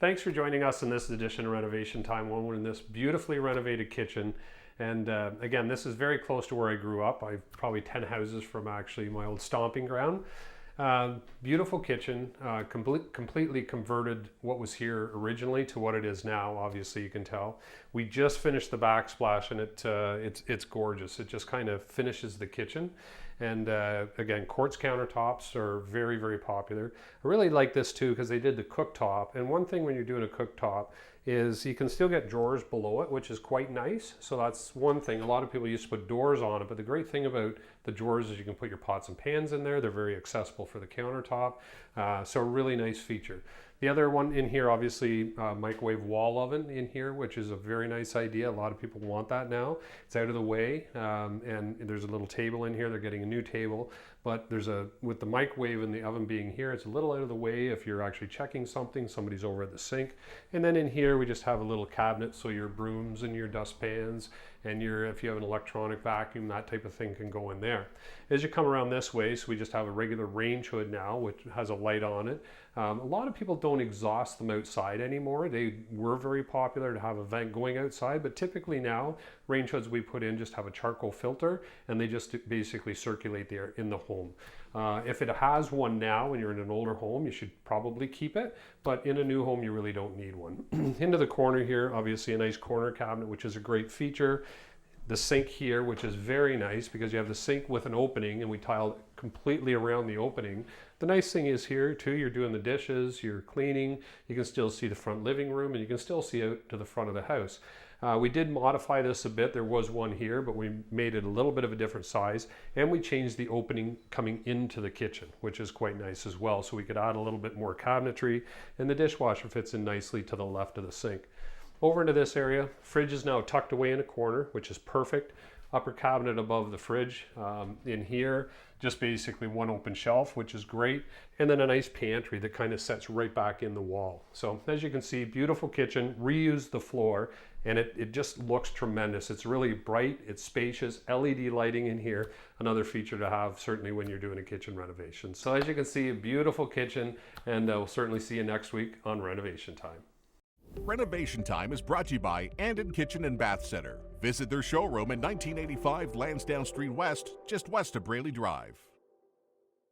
Thanks for joining us in this edition of Renovation Time. We're in this beautifully renovated kitchen. And again, this is very close to where I grew up. I'm probably 10 houses from actually my old stomping ground. Beautiful kitchen, completely converted what was here originally to what it is now. Obviously, you can tell. We just finished the backsplash, and it's gorgeous. It just kind of finishes the kitchen. And again, quartz countertops are very, very popular. I really like this too because they did the cooktop. And one thing when you're doing a cooktop is you can still get drawers below it, which is quite nice. So that's one thing. A lot of people used to put doors on it, but the great thing about the drawers is you can put your pots and pans in there. They're very accessible for the countertop. So a really nice feature. The other one in here, obviously, microwave wall oven in here, which is a very nice idea. A lot of people want that now. It's out of the way, and there's a little table in here. They're getting a new table, but with the microwave and the oven being here, it's a little out of the way if you're actually checking something, somebody's over at the sink. And then in here, we just have a little cabinet, so your brooms and your dustpans and if you have an electronic vacuum, that type of thing can go in there. As you come around this way, so we just have a regular range hood now, which has a light on it. A lot of people don't exhaust them outside anymore. They were very popular to have a vent going outside, but typically now, range hoods we put in just have a charcoal filter, and they just basically circulate the air in the home. If it has one now and you're in an older home, you should probably keep it, but in a new home, you really don't need one. Into the corner here, obviously a nice corner cabinet, which is a great feature. The sink here, which is very nice because you have the sink with an opening and we tiled completely around the opening. The nice thing is here too, you're doing the dishes, you're cleaning, you can still see the front living room and you can still see out to the front of the house. We did modify this a bit. There was one here, but we made it a little bit of a different size, and we changed the opening coming into the kitchen, which is quite nice as well. So we could add a little bit more cabinetry, and the dishwasher fits in nicely to the left of the sink. Over into this area, fridge is now tucked away in a corner, which is perfect. Upper cabinet above the fridge. In here, just basically one open shelf, which is great. And then a nice pantry that kind of sets right back in the wall. So as you can see, beautiful kitchen, reuse the floor, and it just looks tremendous. It's really bright, it's spacious, LED lighting in here, another feature to have certainly when you're doing a kitchen renovation. So as you can see, a beautiful kitchen, and we'll certainly see you next week on Renovation Time. Renovation Time is brought to you by Andon Kitchen and Bath Center. Visit their showroom at 1985 Lansdowne Street West, just west of Braley Drive.